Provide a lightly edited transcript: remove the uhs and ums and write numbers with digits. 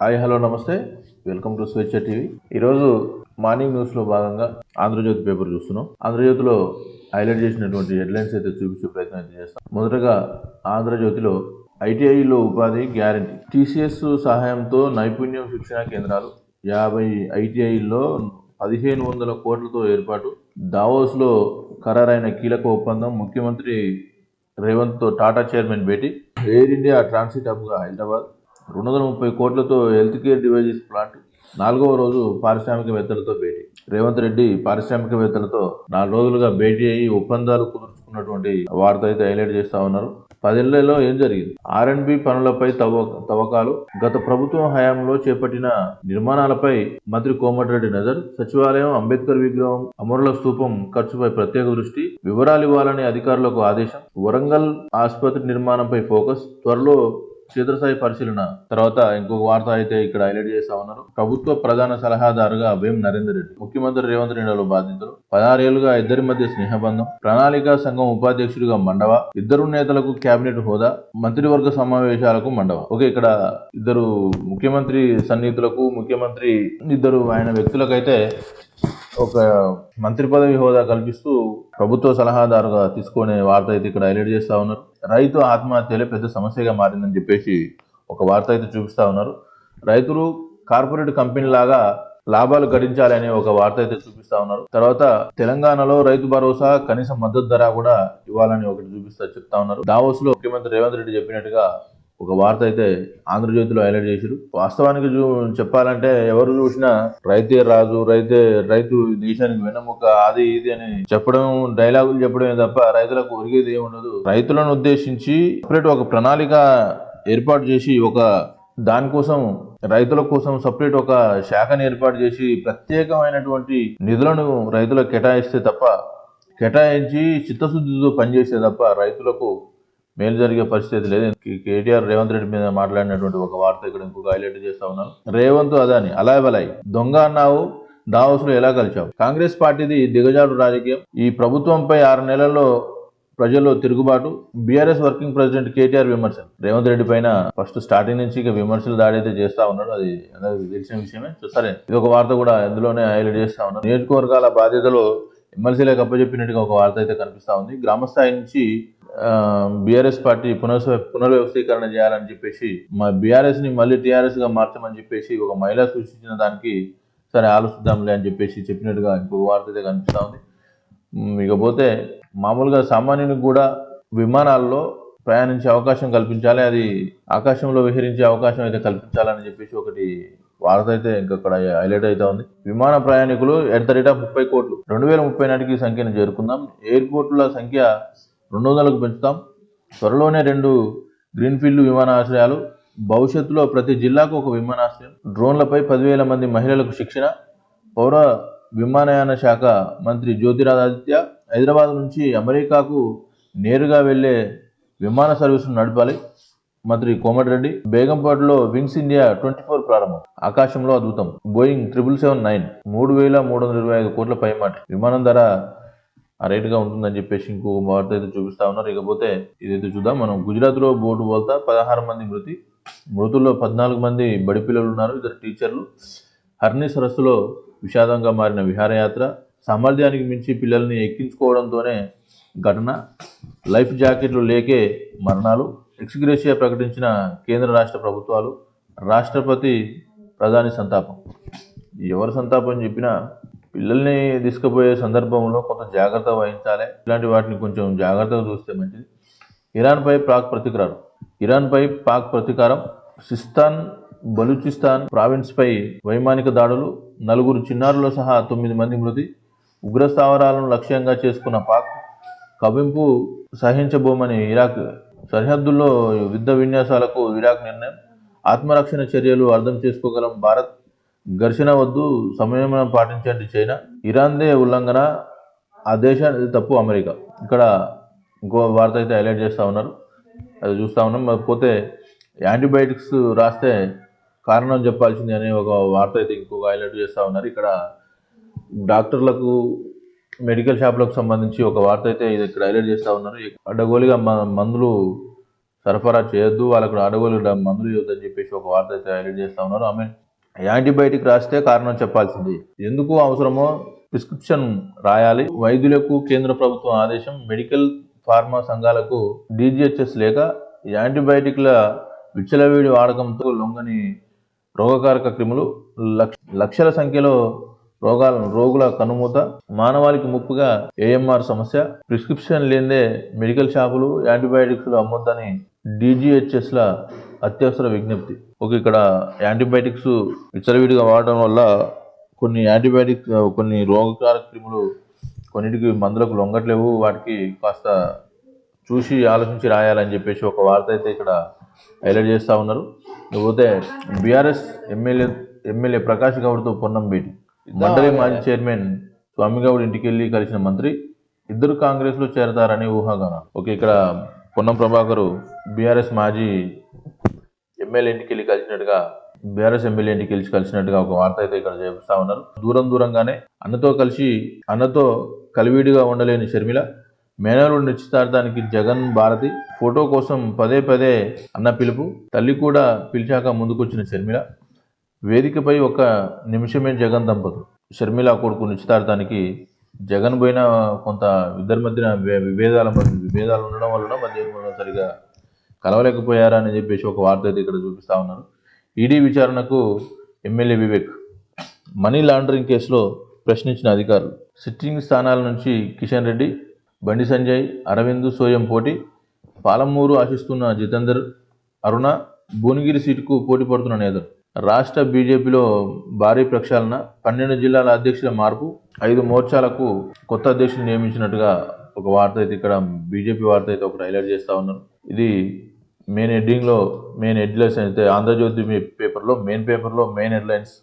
Hi hello నమస్తే, welcome to స్వేచ్ఛ TV. ఈరోజు మార్నింగ్ న్యూస్లో భాగంగా ఆంధ్రజ్యోతి పేపర్ చూస్తున్నాం. ఆంధ్రజ్యోతిలో హైలైట్ చేసినటువంటి హెడ్లైన్స్ అయితే చూపించే ప్రయత్నం అయితే చేస్తాం. మొదటగా ఆంధ్రజ్యోతిలో ఐటీఐలో ఉపాధి గ్యారంటీ, టీసీఎస్ సహాయంతో నైపుణ్యం శిక్షణ కేంద్రాలు 50 ఐటీఐల్లో 1500 కోట్లతో ఏర్పాటు, దావోస్లో ఖరారైన కీలక ఒప్పందం, ముఖ్యమంత్రి రేవంత్తో టాటా చైర్మన్ భేటీ, ఎయిర్ ఇండియా ట్రాన్సిట్ హబ్గా హైదరాబాద్, 230 కోట్లతో హెల్త్ కేర్ డివైజెస్ ప్లాంట్, 4వ రోజు పారిశ్రామికవేత్తలతో భేటీ. రేవంత్ రెడ్డి పారిశ్రామికవేత్తలతో 4 రోజులుగా భేటీ అయ్యి ఒప్పందాలు కుదుర్చుకున్నటువంటి వార్త అయితే హైలైట్ చేస్తా ఉన్నారు. 10 ఏళ్లలో ఏం జరిగింది? R&B పనులపై తవ్వకాలు, గత ప్రభుత్వం హయాంలో చేపట్టిన నిర్మాణాలపై మంత్రి కోమటిరెడ్డి నజర్, సచివాలయం, అంబేద్కర్ విగ్రహం, అమరుల స్తూపం ఖర్చుపై ప్రత్యేక దృష్టి, వివరాలు ఇవ్వాలని అధికారులకు ఆదేశం, వరంగల్ ఆసుపత్రి నిర్మాణంపై ఫోకస్, త్వరలో క్షేత్రస్థాయి పరిశీలన. తర్వాత ఇంకొక వార్త అయితే ఇక్కడ హైలైట్ చేస్తా ఉన్నారు. ప్రభుత్వ ప్రధాన సలహాదారుగా వేం నరేందర్ రెడ్డి, ముఖ్యమంత్రి రేవంత్ రెడ్డిలో బాధితులు, 16 ఏళ్లుగా ఇద్దరి మధ్య స్నేహబంధం, ప్రణాళిక సంఘం ఉపాధ్యక్షుడిగా మండవ, ఇద్దరు నేతలకు కేబినెట్ హోదా, మంత్రివర్గ సమావేశాలకు మండవ. ఓకే, ఇక్కడ ఇద్దరు ముఖ్యమంత్రి సన్నిహితులకు, ముఖ్యమంత్రి ఇద్దరు ఆయన వ్యక్తులకైతే ఒక మంత్రి పదవి హోదా కల్పిస్తూ ప్రభుత్వ సలహాదారుగా తీసుకునే వార్త అయితే ఇక్కడ హైలైట్ చేస్తా ఉన్నారు. రైతు ఆత్మహత్యలే పెద్ద సమస్యగా మారిందని చెప్పేసి ఒక వార్త అయితే చూపిస్తా ఉన్నారు. రైతులు కార్పొరేట్ కంపెనీ లాగా లాభాలు గడించాలని ఒక వార్త అయితే చూపిస్తా ఉన్నారు. తర్వాత తెలంగాణలో రైతు భరోసా, కనీస మద్దతు ధర కూడా ఇవ్వాలని ఒకటి చెప్తా ఉన్నారు. దావోస్ లో ముఖ్యమంత్రి రేవంత్ రెడ్డి చెప్పినట్టుగా ఒక వార్త అయితే ఆంధ్రజ్యోతిలో హైలైట్ చేశారు. వాస్తవానికి చెప్పాలంటే ఎవరు చూసినా రైతే రాజు, రైతు దేశానికి వెన్నెముక, అది ఇది అని చెప్పడం, డైలాగులు చెప్పడమే తప్ప రైతులకు ఒరిగేది ఏముండదు. రైతులను ఉద్దేశించి సపరేట్ ఒక ప్రణాళిక ఏర్పాటు చేసి, ఒక దానికోసం రైతుల కోసం సపరేట్ ఒక శాఖను ఏర్పాటు చేసి ప్రత్యేకమైనటువంటి నిధులను రైతులకు కేటాయించి చిత్తశుద్ధితో పనిచేస్తే తప్ప రైతులకు మేలు జరిగే పరిస్థితి లేదు. కేటీఆర్ రేవంత్ రెడ్డి మీద మాట్లాడినటువంటి ఒక వార్త ఇక్కడ ఇంకొక హైలైట్ చేస్తా ఉన్నాను. రేవంత్ అదాని అలాయ్ దొంగ అన్నావు, దావోస్లో ఎలా కలిచావు? కాంగ్రెస్ పార్టీది దిగజాడు రాజకీయం, ఈ ప్రభుత్వంపై 6 నెలల్లో ప్రజల్లో తిరుగుబాటు, బీఆర్ఎస్ వర్కింగ్ ప్రెసిడెంట్ కేటీఆర్ విమర్శలు. రేవంత్ రెడ్డి పైన ఫస్ట్ స్టార్టింగ్ నుంచి ఇక విమర్శలు దాడైతే చేస్తా ఉన్నాడు, అది అందరికి తెలిసిన విషయమే. సరే, ఇది ఒక వార్త కూడా ఇందులోనే హైలైట్ చేస్తా ఉన్నాడు. నియోజకవర్గాల బాధ్యతలు ఎమ్మెల్సీలకు అప్పచెప్పినట్టుగా ఒక వార్త అయితే కనిపిస్తా ఉంది. గ్రామస్థాయి నుంచి బీఆర్ఎస్ పార్టీ పునర్వ్యవస్థీకరణ చేయాలని చెప్పేసి, బీఆర్ఎస్ ని మళ్ళీ టీఆర్ఎస్ గా మార్చమని చెప్పేసి ఒక మహిళ సూచించిన దానికి సరే ఆలోచిద్దాంలే అని చెప్పేసి చెప్పినట్టుగా ఇంకొక వార్త అయితే కనిపిస్తా ఉంది. ఇకపోతే మామూలుగా సామాన్యునికి కూడా విమానాల్లో ప్రయాణించే అవకాశం కల్పించాలి, అది ఆకాశంలో విహరించే అవకాశం అయితే కల్పించాలని చెప్పేసి ఒకటి వార్త అయితే ఇంకొక హైలైట్ అయితే ఉంది. విమాన ప్రయాణికులు ఎట్ ద రేట్ ఆఫ్ 30 కోట్లు, 2030 నాటికి ఈ సంఖ్యను చేరుకుందాం. ఎయిర్పోర్టుల సంఖ్య 200కు పెంచుతాం. త్వరలోనే 2 గ్రీన్ఫీల్డ్ విమానాశ్రయాలు, భవిష్యత్తులో ప్రతి జిల్లాకు ఒక విమానాశ్రయం, డ్రోన్లపై 10,000 మంది మహిళలకు శిక్షణ. పౌర విమానయాన శాఖ మంత్రి జ్యోతిరాదిత్య, హైదరాబాద్ నుంచి అమెరికాకు నేరుగా వెళ్లే విమాన సర్వీసును నడపాలి మంత్రి కోమటిరెడ్డి. బేగంపేటలో వింగ్స్ ఇండియా 24 ప్రారంభం, ఆకాశంలో అద్భుతం. బోయింగ్ 777-9 3,325 కోట్ల పైమాట, విమానం ధర ఆ రేటుగా ఉంటుందని చెప్పేసి ఇంకో వార్త అయితే చూపిస్తా ఉన్నారు. ఇకపోతే ఇదైతే చూద్దాం మనం. గుజరాత్లో బోటు బోల్తా, 16 మంది మృతుల్లో 14 మంది బడి పిల్లలు ఉన్నారు, 2 టీచర్లు. హర్ని సరస్సులో విషాదంగా మారిన విహారయాత్ర, సామర్థ్యానికి మించి పిల్లల్ని ఎక్కించుకోవడంతోనే ఘటన, లైఫ్ జాకెట్లు లేకే మరణాలు, ఎక్స్గ్రేషియా ప్రకటించిన కేంద్ర రాష్ట్ర ప్రభుత్వాలు, రాష్ట్రపతి ప్రధాని సంతాపం. ఎవరు సంతాపం చెప్పినా పిల్లల్ని తీసుకుపోయే సందర్భంలో కొంత జాగ్రత్త వహించాలి, ఇలాంటి వాటిని కొంచెం జాగ్రత్తగా చూస్తే మంచిది. ఇరాన్పై పాక్ ప్రతీకారం, సిస్తాన్ బలూచిస్తాన్ ప్రావిన్స్ పై వైమానిక దాడులు, 4 చిన్నారులు సహా 9 మంది మృతి, ఉగ్ర స్థావరాలను లక్ష్యంగా చేసుకున్న పాక్, కవ్వింపు సహించబోమని ఇరాక్, సరిహద్దుల్లో యుద్ధ విన్యాసాలకు ఇరాక్ నిర్ణయం, ఆత్మరక్షణ చర్యలు అర్థం చేసుకోగలం భారత్, ఘర్షణ వద్దు, సంయమనం పాటించండి చైనా, ఇరాన్దే ఉల్లంఘన, ఆ దేశానికి తప్పు అమెరికా. ఇక్కడ ఇంకో వార్త అయితే హైలైట్ చేస్తూ ఉన్నారు, అది చూస్తూ ఉన్నాం. పోతే యాంటీబయాటిక్స్ రాస్తే కారణం చెప్పాల్సింది అనే ఒక వార్త అయితే ఇంకొక హైలైట్ చేస్తూ ఉన్నారు. ఇక్కడ డాక్టర్లకు, మెడికల్ షాపులకు సంబంధించి ఒక వార్త అయితే ఇది ఇక్కడ హైలైట్ చేస్తూ ఉన్నారు. అడ్డగోలుగా మందులు సరఫరా చేయొద్దు, వాళ్ళకు అడవులు మందులు ఇవ్వద్దని చెప్పేసి ఒక వార్త అయితే హైలైట్ చేస్తా ఉన్నారు. ఆమె యాంటీబయాటిక్ రాస్తే కారణం చెప్పాల్సింది, ఎందుకు అవసరమో ప్రిస్క్రిప్షన్ రాయాలి. వైద్యులకు కేంద్ర ప్రభుత్వం ఆదేశం. మెడికల్ ఫార్మా సంఘాలకు DGHS లేక యాంటీబయాటిక్ల విచ్చలవిడి వాడకంతో లొంగని రోగకారక క్రిములు, లక్షల సంఖ్యలో రోగుల కనుమూత, మానవాళికి ముప్పుగా AMR సమస్య. ప్రిస్క్రిప్షన్ లేదే మెడికల్ షాపులు యాంటీబయాటిక్స్ అమ్మొద్దని DGHS ల అత్యవసర విజ్ఞప్తి. ఇక్కడ యాంటీబయాటిక్స్ విచ్చలవిడిగా వాడడం వల్ల కొన్ని రోగకారక క్రిములు కొన్నిటికి మందులకు లొంగట్లేవు, వాటికి కాస్త చూసి ఆలోచించి రాయాలని చెప్పేసి ఒక వార్త అయితే ఇక్కడ హైలైట్ చేస్తూ ఉన్నారు. ఇకపోతే బీఆర్ఎస్ ఎమ్మెల్యే ప్రకాష్ గౌడ్తో పొన్నం భేటీ. మండలి మాజీ చైర్మన్ స్వామిగౌడ్ ఇంటికి వెళ్ళి కలిసిన మంత్రి, ఇద్దరు కాంగ్రెస్ లో చేరతారని ఊహాగానం. ఇక్కడ పొన్నం ప్రభాకర్ బీఆర్ఎస్ మాజీ ఎమ్మెల్యే ఇంటికి వెళ్ళి కలిసినట్టుగా ఒక వార్త అయితే ఇక్కడ చేస్తా ఉన్నారు. దూరంగానే అన్నతో కలివిడిగా ఉండలేని షర్మిల, మేనల్లుడి నిశ్చితార్థానికి జగన్ భారతి ఫోటో కోసం పదే అన్న పిలుపు, తల్లి కూడా పిలిచాక ముందుకొచ్చిన షర్మిల, వేదికపై ఒక నిమిషమే జగన్ దంపతులు. షర్మిల కొడుకు నిశ్చితార్థానికి జగన్ పోయినా కొంత ఇద్దరి మధ్యన విభేదాలు ఉండడం వలన మధ్య సరిగా కలవలేకపోయారని చెప్పేసి ఒక వార్త అయితే ఇక్కడ చూపిస్తా ఉన్నారు. ఈడీ విచారణకు ఎమ్మెల్యే వివేక్, మనీ లాండరింగ్ కేసులో ప్రశ్నించిన అధికారులు. సిట్టింగ్ స్థానాల నుంచి కిషన్ రెడ్డి, బండి సంజయ్, అరవింద్, సోయం పోటీ. పాలమూరు ఆశిస్తున్న జితేందర్, అరుణ, భువనగిరి సీటుకు పోటీ పడుతున్న నేతలు. రాష్ట్ర బీజేపీలో భారీ ప్రక్షాళన, 12 జిల్లాల అధ్యక్షుల మార్పు, 5 మోర్చాలకు కొత్త అధ్యక్షులు నియమించినట్టుగా ఒక వార్త అయితే ఇక్కడ బీజేపీ వార్త అయితే ఒకటి హైలైట్ చేస్తూ ఉన్నారు. ఇది మెయిన్ హెడ్లైన్స్ అయితే ఆంధ్రజ్యోతి పేపర్లో మెయిన్ హెడ్లైన్స్